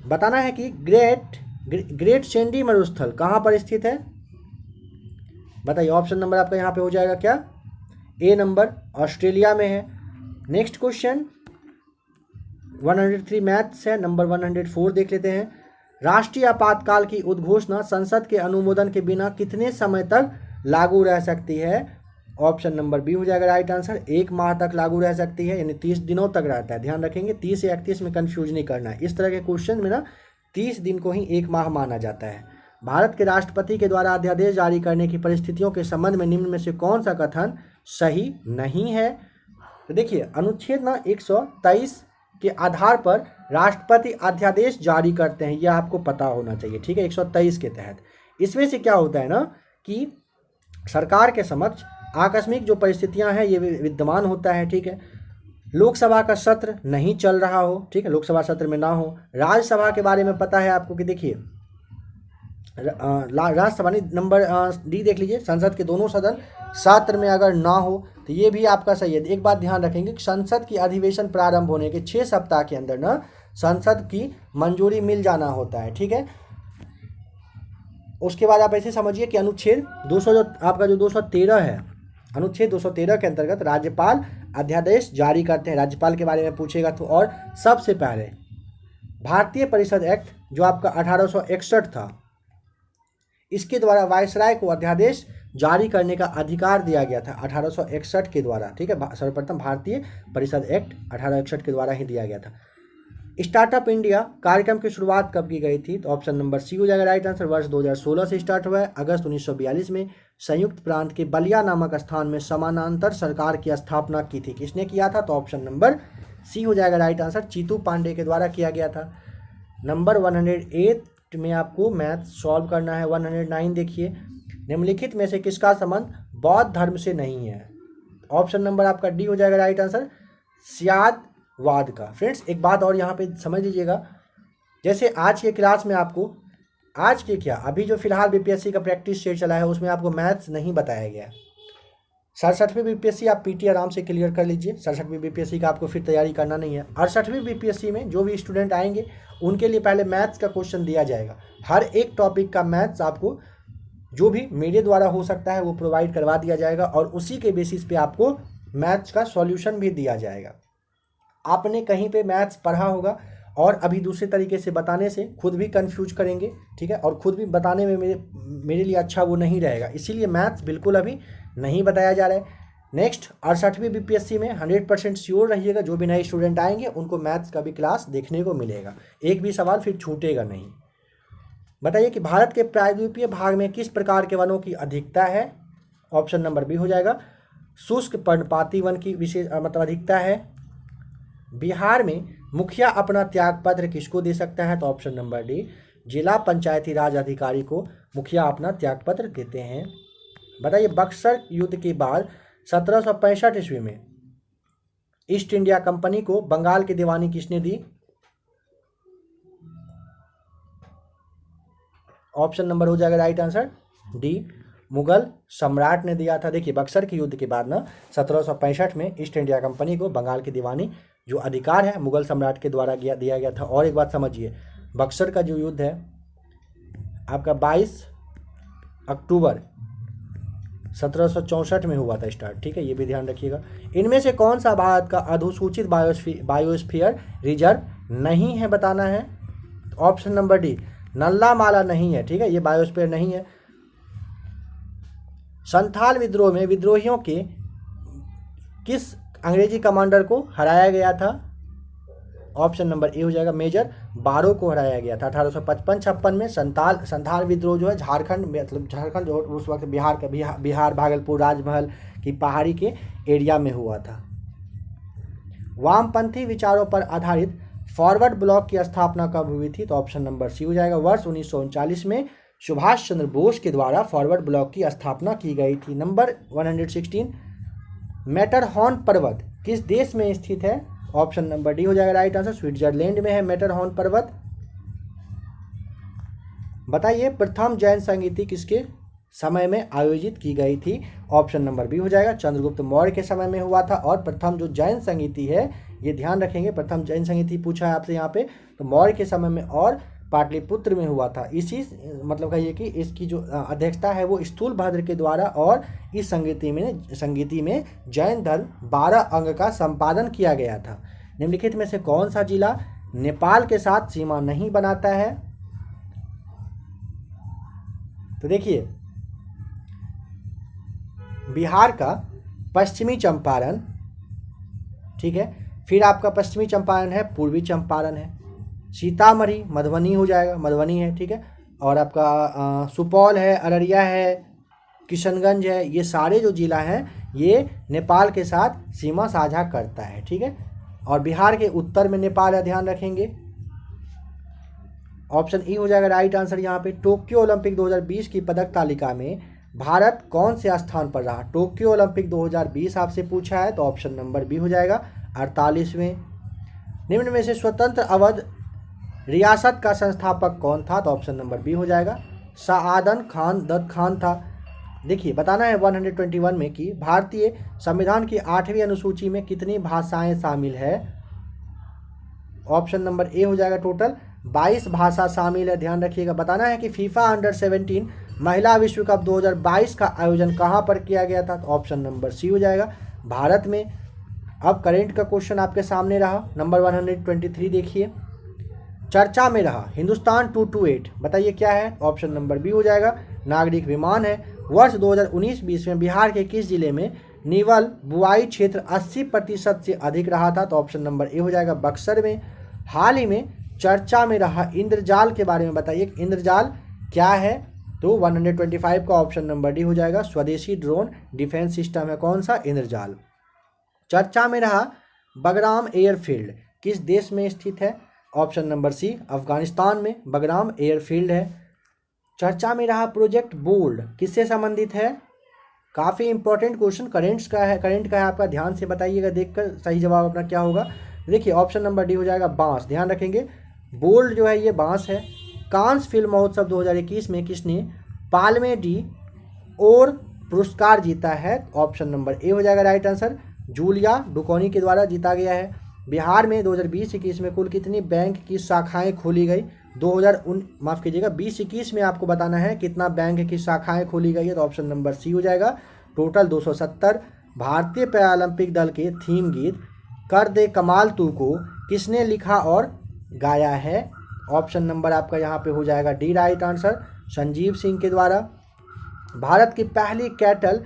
बताना है कि ग्रेट सैंडी मरुस्थल कहाँ पर स्थित है? बताइए, ऑप्शन नंबर आपका यहाँ पे हो जाएगा क्या? ए नंबर, ऑस्ट्रेलिया में है। नेक्स्ट क्वेश्चन 103 मैथ्स है। नंबर 104 देख लेते हैं, राष्ट्रीय आपातकाल की उद्घोषणा संसद के अनुमोदन के बिना कितने समय तक लागू रह सकती है? ऑप्शन नंबर बी हो जाएगा राइट आंसर, 1 माह तक लागू रह सकती है, यानी 30 दिनों तक रहता है। ध्यान रखेंगे 30 या 31 में कंफ्यूज नहीं करना है, इस तरह के क्वेश्चन में ना 30 दिन को ही 1 माह माना जाता है। भारत के राष्ट्रपति के द्वारा अध्यादेश जारी करने की परिस्थितियों के संबंध में निम्न में से कौन सा कथन सही नहीं है? तो देखिए, अनुच्छेद ना 123 के आधार पर राष्ट्रपति अध्यादेश जारी करते हैं, यह आपको पता होना चाहिए, ठीक है। 123 के तहत इसमें से क्या होता है ना कि सरकार के समक्ष आकस्मिक जो परिस्थितियां हैं ये विद्यमान होता है, ठीक है। लोकसभा का सत्र नहीं चल रहा हो, ठीक है, लोकसभा सत्र में ना हो। राज्यसभा के बारे में पता है आपको कि देखिए राज्यसभा नहीं, नंबर डी देख लीजिए, संसद के दोनों सदन सत्र में अगर ना हो तो ये भी आपका सही है। एक बात ध्यान रखेंगे कि संसद की अधिवेशन प्रारंभ होने के 6 सप्ताह के अंदर ना संसद की मंजूरी मिल जाना होता है, ठीक है। उसके बाद आप ऐसे समझिए कि अनुच्छेद 200 जो आपका जो 213 है, अनुच्छेद 213 के अंतर्गत राज्यपाल अध्यादेश जारी करते हैं। राज्यपाल के बारे में पूछेगा तो। और सबसे पहले भारतीय परिषद एक्ट जो आपका 1861 था, इसके द्वारा वायसराय को अध्यादेश जारी करने का अधिकार दिया गया था 1861 के द्वारा, ठीक है। सर्वप्रथम भारतीय परिषद एक्ट 1861 के द्वारा ही दिया गया था। स्टार्टअप इंडिया कार्यक्रम की शुरुआत कब की गई थी? तो ऑप्शन नंबर सी हो जाएगा राइट आंसर। वर्ष 2016 से स्टार्ट हुआ है। अगस्त 1942 में संयुक्त प्रांत के बलिया नामक स्थान में समानांतर सरकार की स्थापना की थी। किसने किया था? तो ऑप्शन नंबर सी हो जाएगा राइट आंसर, चीतू पांडे के द्वारा किया गया था। नंबर 108 में आपको मैथ सॉल्व करना है। 109 देखिए, निम्नलिखित में से किसका संबंध बौद्ध धर्म से नहीं है? ऑप्शन नंबर आपका डी हो जाएगा राइट आंसर, स्यादवाद का। फ्रेंड्स एक बात और यहाँ पे समझ लीजिएगा, जैसे आज के क्लास में आपको आज के क्या अभी जो फिलहाल बीपीएससी का प्रैक्टिस सेट चला है उसमें आपको मैथ्स नहीं बताया गया है। 67वीं बीपीएससी आप पीटी आराम से क्लियर कर लीजिए। 67वीं बीपीएससी का आपको फिर तैयारी करना नहीं है। 68वीं बीपीएससी में जो भी स्टूडेंट आएंगे उनके लिए पहले मैथ्स का क्वेश्चन दिया जाएगा। हर एक टॉपिक का मैथ्स आपको जो भी मेरे द्वारा हो सकता है वो प्रोवाइड करवा दिया जाएगा और उसी के बेसिस पे आपको मैथ्स का सॉल्यूशन भी दिया जाएगा। आपने कहीं पे मैथ्स पढ़ा होगा और अभी दूसरे तरीके से बताने से खुद भी कंफ्यूज करेंगे, ठीक है, और खुद भी बताने में मेरे लिए अच्छा वो नहीं रहेगा। इसीलिए मैथ्स बिल्कुल अभी नहीं बताया जा रहा है। नेक्स्ट 68वीं बीपीएससी में 100% श्योर रहिएगा, जो भी नए स्टूडेंट आएंगे उनको मैथ्स का भी क्लास देखने को मिलेगा। एक भी सवाल फिर छूटेगा नहीं। बताइए कि भारत के प्रायद्वीपीय भाग में किस प्रकार के वनों की अधिकता है? ऑप्शन नंबर बी हो जाएगा, शुष्क पर्णपाती वन की विशेष मतलब अधिकता है। बिहार में मुखिया अपना त्यागपत्र किसको दे सकता है? तो ऑप्शन नंबर डी, जिला पंचायती राज अधिकारी को मुखिया अपना त्यागपत्र देते हैं। बताइए बक्सर युद्ध के बाद 1765 ईस्वी में ईस्ट इंडिया कंपनी को बंगाल की दीवानी किसने दी? ऑप्शन नंबर हो जाएगा राइट आंसर डी, मुगल सम्राट ने दिया था। देखिए बक्सर के युद्ध के बाद ना 1765 में ईस्ट इंडिया कंपनी को बंगाल की दीवानी जो अधिकार है मुगल सम्राट के द्वारा दिया गया था। और एक बात समझिए, बक्सर का जो युद्ध है आपका 22 अक्टूबर 1764 में हुआ था स्टार्ट, ठीक है, ये भी ध्यान रखिएगा। इनमें से कौन सा भारत का अधिसूचित बायोस्फीयर रिजर्व नहीं है बताना है? ऑप्शन नंबर डी, नल्ला माला नहीं है, ठीक है, ये बायोस्फीयर नहीं है। संथाल विद्रोह में विद्रोहियों के किस अंग्रेजी कमांडर को हराया गया था? ऑप्शन नंबर ए हो जाएगा, मेजर बारो को हराया गया था। 1855-56 में संथाल विद्रोह जो है झारखंड मतलब झारखंड जो उस वक्त बिहार भागलपुर राजमहल की पहाड़ी के एरिया में हुआ था। वामपंथी विचारों पर आधारित फॉरवर्ड ब्लॉक की स्थापना कब हुई थी? तो ऑप्शन नंबर सी हो जाएगा, वर्ष 1939 में सुभाष चंद्र बोस के द्वारा फॉरवर्ड ब्लॉक की स्थापना की गई थी। नंबर 116, मैटरहॉर्न पर्वत किस देश में स्थित है? ऑप्शन नंबर डी हो जाएगा राइट आंसर, स्विट्जरलैंड में है मैटरहॉर्न पर्वत। बताइए प्रथम जैन संगीति किसके समय में आयोजित की गई थी? ऑप्शन नंबर बी हो जाएगा, चंद्रगुप्त मौर्य के समय में हुआ था। और प्रथम जो जैन संगीति है ये ध्यान रखेंगे, प्रथम जैन संगीति पूछा है आपसे यहाँ पे, तो मौर्य के समय में और पाटलिपुत्र में हुआ था। इसी मतलब कहिए कि इसकी जो अध्यक्षता है वो स्थूलभद्र के द्वारा, और इस संगीति में जैन धर्म 12 अंग का संपादन किया गया था। निम्नलिखित में से कौन सा जिला नेपाल के साथ सीमा नहीं बनाता है? तो देखिए बिहार का पश्चिमी चंपारण, ठीक है, फिर आपका पश्चिमी चंपारण है, पूर्वी चंपारण है, सीतामढ़ी मधुबनी हो जाएगा, मधुबनी है, ठीक है, और आपका सुपौल है, अररिया है, किशनगंज है, ये सारे जो जिला हैं ये नेपाल के साथ सीमा साझा करता है, ठीक है। और बिहार के उत्तर में नेपाल है, ध्यान रखेंगे। ऑप्शन ई हो जाएगा राइट आंसर यहाँ पे। टोक्यो ओलंपिक 2020 की पदक तालिका में भारत कौन से स्थान पर रहा? टोक्यो ओलंपिक 2020 आपसे पूछा है, तो ऑप्शन नंबर बी हो जाएगा, 48वें। निम्न में से स्वतंत्र अवध रियासत का संस्थापक कौन था? तो ऑप्शन नंबर बी हो जाएगा सआदत खान दत्त खान था। देखिए बताना है 121 में कि भारतीय संविधान की 8वीं अनुसूची में कितनी भाषाएं शामिल है? ऑप्शन नंबर ए हो जाएगा टोटल 22 भाषा शामिल है, ध्यान रखिएगा। बताना है कि फीफा अंडर 17 महिला विश्व कप 2022 का आयोजन कहां पर किया गया था? तो ऑप्शन नंबर सी हो जाएगा भारत में। अब करेंट का क्वेश्चन आपके सामने रहा, नंबर 123 देखिए। चर्चा में रहा हिंदुस्तान 228 बताइए क्या है? ऑप्शन नंबर बी हो जाएगा नागरिक विमान है। वर्ष 2019-20 में बिहार के किस जिले में नीवल बुआई क्षेत्र 80% से अधिक रहा था? तो ऑप्शन नंबर ए हो जाएगा बक्सर में। हाल ही में चर्चा में रहा इंद्रजाल के बारे में बताइए, इंद्रजाल क्या है? तो 125 का ऑप्शन नंबर डी हो जाएगा स्वदेशी ड्रोन डिफेंस सिस्टम है। कौन सा? इंद्रजाल। चर्चा में रहा बगराम एयरफील्ड किस देश में स्थित है? ऑप्शन नंबर सी अफगानिस्तान में बगराम एयरफील्ड है। चर्चा में रहा प्रोजेक्ट बोल्ड किससे संबंधित है? काफ़ी इंपॉर्टेंट क्वेश्चन करेंट का है आपका, ध्यान से बताइएगा, देखकर सही जवाब अपना क्या होगा। देखिए ऑप्शन नंबर डी हो जाएगा बांस, ध्यान रखेंगे। बोल्ड जो है ये बांस है। कांस फिल्म महोत्सव 2021 में किसने पाल्मे डी और पुरस्कार जीता है? ऑप्शन नंबर ए हो जाएगा राइट आंसर जूलिया डुकोनी के द्वारा जीता गया है। बिहार में 2020-21 में कुल कितनी बैंक की शाखाएं खोली गई? 2021 में आपको बताना है कितना बैंक की शाखाएं खोली गई है, तो ऑप्शन नंबर सी हो जाएगा टोटल 270। भारतीय पैरालंपिक दल के थीम गीत कर दे कमाल तू को किसने लिखा और गाया है? ऑप्शन नंबर आपका यहाँ पे हो जाएगा D right answer Sanjeev Singh के द्वारा। भारत की पहली कैटल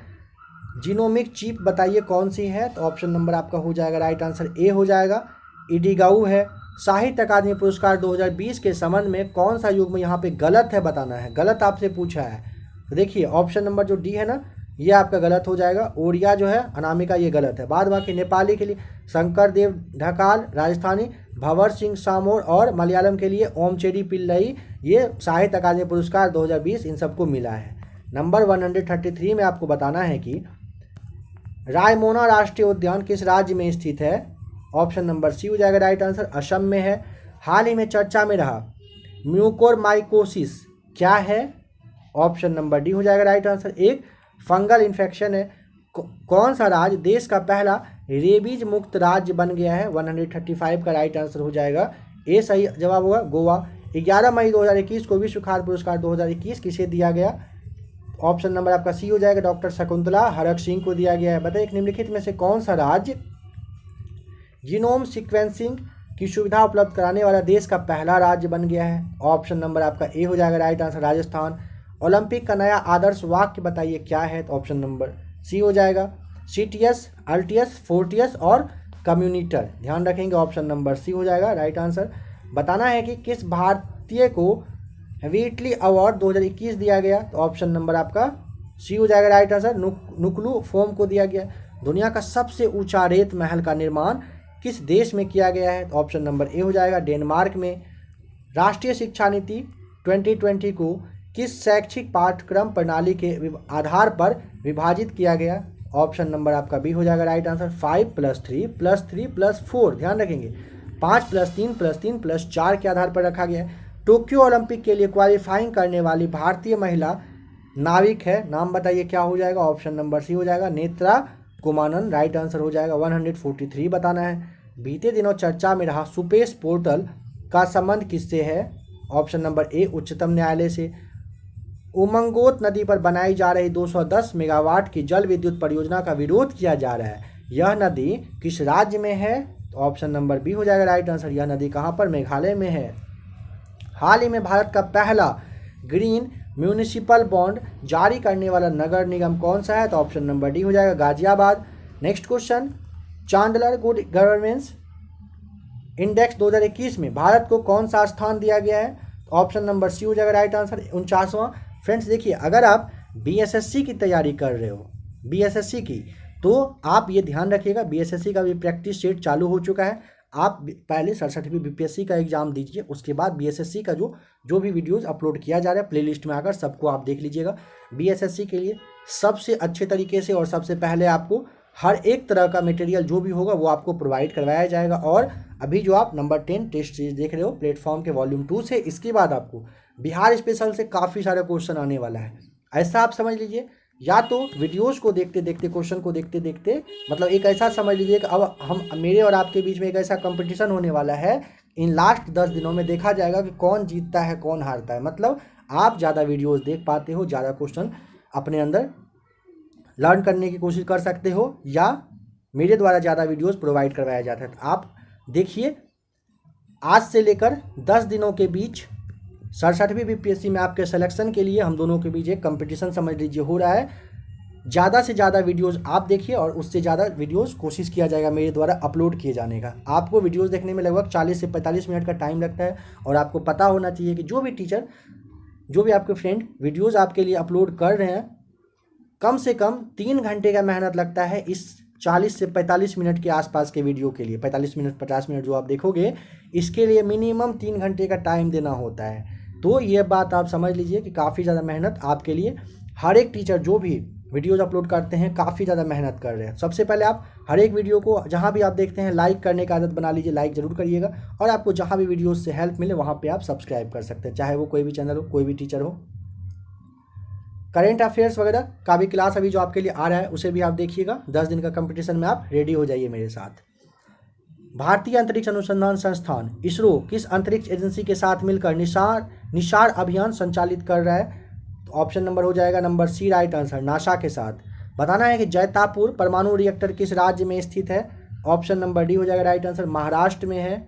जीनोमिक चिप बताइए कौन सी है? तो ऑप्शन नंबर आपका हो जाएगा राइट आंसर ए हो जाएगा इडिगाऊ है। साहित्य अकादमी पुरस्कार 2020 के संबंध में कौन सा युग्म यहाँ पे गलत है बताना है, गलत आपसे पूछा है। तो देखिए ऑप्शन नंबर जो डी है ना ये आपका गलत हो जाएगा। ओडिया जो है अनामिका ये गलत है। बाद बाकी नेपाली के लिए शंकर देव ढकाल, राजस्थानी भंवर सिंह सामोर और मलयालम के लिए ओमचेरी पिल्लई, ये साहित्य अकादमी पुरस्कार 2020 इन सबको मिला है। नंबर 133 में आपको बताना है कि रायमोना राष्ट्रीय उद्यान किस राज्य में स्थित है? ऑप्शन नंबर सी हो जाएगा राइट आंसर असम में है। हाल ही में चर्चा में रहा म्यूकोरमाइकोसिस क्या है? ऑप्शन नंबर डी हो जाएगा राइट आंसर एक फंगल इन्फेक्शन है। कौन सा राज्य देश का पहला रेबीज मुक्त राज्य बन गया है? 135 का राइट आंसर हो जाएगा ए सही जवाब होगा गोवा। 11 मई 2021 को विश्व खाद्य पुरस्कार 2021 किसे दिया गया? ऑप्शन नंबर आपका सी हो जाएगा डॉक्टर शकुंतला हरक सिंह को दिया गया है। बताइए निम्नलिखित में से कौन सा राज्य जीनोम सीक्वेंसिंग की सुविधा उपलब्ध कराने वाला देश का पहला राज्य बन गया है? ऑप्शन नंबर आपका ए हो जाएगा राइट आंसर राजस्थान। ओलंपिक का नया आदर्श वाक्य बताइए क्या है? तो ऑप्शन नंबर सी हो जाएगा सीटीएस, अल्टीएस, फोर्टियस और कम्युनिटर, ध्यान रखेंगे ऑप्शन नंबर सी हो जाएगा राइट आंसर। बताना है कि किस भारतीय को व्हीटली अवार्ड 2021 दिया गया? तो ऑप्शन नंबर आपका सी हो जाएगा राइट आंसर नुकलू फोम को दिया गया। दुनिया का सबसे ऊंचा रेत महल का निर्माण किस देश में किया गया है? तो ऑप्शन नंबर ए हो जाएगा डेनमार्क में। राष्ट्रीय शिक्षा नीति 2020 को किस शैक्षिक पाठ्यक्रम प्रणाली के आधार पर विभाजित किया गया? ऑप्शन नंबर आपका बी हो जाएगा राइट आंसर 5+3+3+4, ध्यान रखेंगे 5+3+3+4 के आधार पर रखा गया है। टोक्यो ओलंपिक के लिए क्वालिफाइंग करने वाली भारतीय महिला नाविक है, नाम बताइए क्या हो जाएगा? ऑप्शन नंबर सी हो जाएगा नेत्रा कुमानन, राइट आंसर हो जाएगा 143 बताना है। बीते दिनों चर्चा में रहा सुपेश पोर्टल का संबंध किससे है? ऑप्शन नंबर ए उच्चतम न्यायालय से। उमंगोत नदी पर बनाई जा रही 210 मेगावाट की जल विद्युत परियोजना का विरोध किया जा रहा है, यह नदी किस राज्य में है? तो ऑप्शन नंबर बी हो जाएगा राइट आंसर। यह नदी कहाँ पर? मेघालय में है। हाल ही में भारत का पहला ग्रीन म्यूनिसिपल बॉन्ड जारी करने वाला नगर निगम कौन सा है? तो ऑप्शन नंबर डी हो जाएगा Ghaziabad. Next question, Chandler good governance index 2021 में भारत को कौन सा स्थान दिया गया है? तो ऑप्शन नंबर सी हो जाएगा राइट आंसर 49वां। फ्रेंड्स देखिए अगर आप बीएसएससी की तैयारी कर रहे हो बीएसएससी की, तो आप ये ध्यान रखिएगा बीएसएससी का भी प्रैक्टिस सेट चालू हो चुका है। आप पहले 67वीं बीपीएससी का एग्जाम दीजिए, उसके बाद बीएसएससी का जो भी वीडियोस अपलोड किया जा रहा है प्लेलिस्ट में आकर सबको आप देख लीजिएगा। बीएसएससी के लिए सबसे अच्छे तरीके से और सबसे पहले आपको हर एक तरह का मटेरियल जो भी होगा वो आपको प्रोवाइड करवाया जाएगा। और अभी जो आप नंबर 10 टेस्ट सीरीज देख रहे हो प्लेटफॉर्म के वॉल्यूम 2 से, इसके बाद आपको बिहार स्पेशल से काफ़ी सारे क्वेश्चन आने वाला है। ऐसा आप समझ लीजिए, या तो वीडियोस को देखते देखते, क्वेश्चन को देखते देखते, मतलब एक ऐसा समझ लीजिए कि अब हम मेरे और आपके बीच में एक ऐसा कंपटीशन होने वाला है। इन लास्ट 10 दिनों में देखा जाएगा कि कौन जीतता है कौन हारता है। मतलब आप ज़्यादा वीडियोस देख पाते हो, ज़्यादा क्वेश्चन अपने अंदर लर्न करने की कोशिश कर सकते हो, या मेरे द्वारा ज़्यादा वीडियोस प्रोवाइड करवाया जाता है। तो आप देखिए, आज से लेकर 10 दिनों के बीच 67वीं बीपीएससी में आपके सिलेक्शन के लिए हम दोनों के बीच एक कंपटीशन समझ लीजिए हो रहा है। ज़्यादा से ज़्यादा वीडियोस आप देखिए और उससे ज़्यादा वीडियोस कोशिश किया जाएगा मेरे द्वारा अपलोड किए जाने का। आपको वीडियोस देखने में लगभग 40 से 45 मिनट का टाइम लगता है, और आपको पता होना चाहिए कि जो भी टीचर, जो भी आपके फ्रेंड वीडियोस आपके लिए अपलोड कर रहे हैं, कम से कम 3 घंटे का मेहनत लगता है इस 40 से 45 मिनट के आसपास के वीडियो के लिए। 45 मिनट 50 मिनट जो आप देखोगे, इसके लिए मिनिमम 3 घंटे का टाइम देना होता है। तो ये बात आप समझ लीजिए कि काफ़ी ज़्यादा मेहनत आपके लिए, हर एक टीचर जो भी वीडियोज़ अपलोड करते हैं काफ़ी ज़्यादा मेहनत कर रहे हैं। सबसे पहले आप हर एक वीडियो को जहाँ भी आप देखते हैं लाइक करने का आदत बना लीजिए, लाइक ज़रूर करिएगा। और आपको जहाँ भी वीडियोज़ से हेल्प मिले वहाँ पे आप सब्सक्राइब कर सकते हैं, चाहे वो कोई भी चैनल हो, कोई भी टीचर हो। करेंट अफेयर्स वगैरह का भी क्लास अभी जो आपके लिए आ रहा है उसे भी आप देखिएगा। 10 दिन का कंपटीशन में आप रेडी हो जाइए मेरे साथ। भारतीय अंतरिक्ष अनुसंधान संस्थान इसरो किस अंतरिक्ष एजेंसी के साथ मिलकर निसार अभियान संचालित कर रहा है? तो ऑप्शन नंबर हो जाएगा number C right answer, NASA के साथ। बताना है कि जैतापुर परमाणु रिएक्टर किस राज्य में स्थित है? ऑप्शन नंबर डी हो जाएगा राइट आंसर, महाराष्ट्र में है।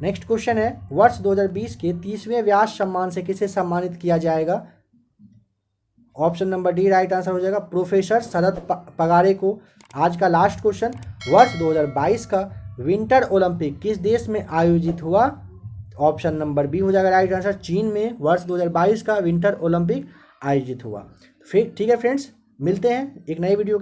नेक्स्ट क्वेश्चन है, वर्ष 2020 के 30वें व्यास सम्मान से किसे सम्मानित किया जाएगा? Option number D right answer हो जाएगा, प्रोफेसर शरद पगारे को। आज का लास्ट क्वेश्चन, वर्ष 2022 का विंटर ओलंपिक किस देश में आयोजित हुआ? ऑप्शन नंबर बी हो जाएगा राइट आंसर, चीन में वर्ष 2022 का विंटर ओलंपिक आयोजित हुआ। फिर ठीक है फ्रेंड्स, मिलते हैं एक नई वीडियो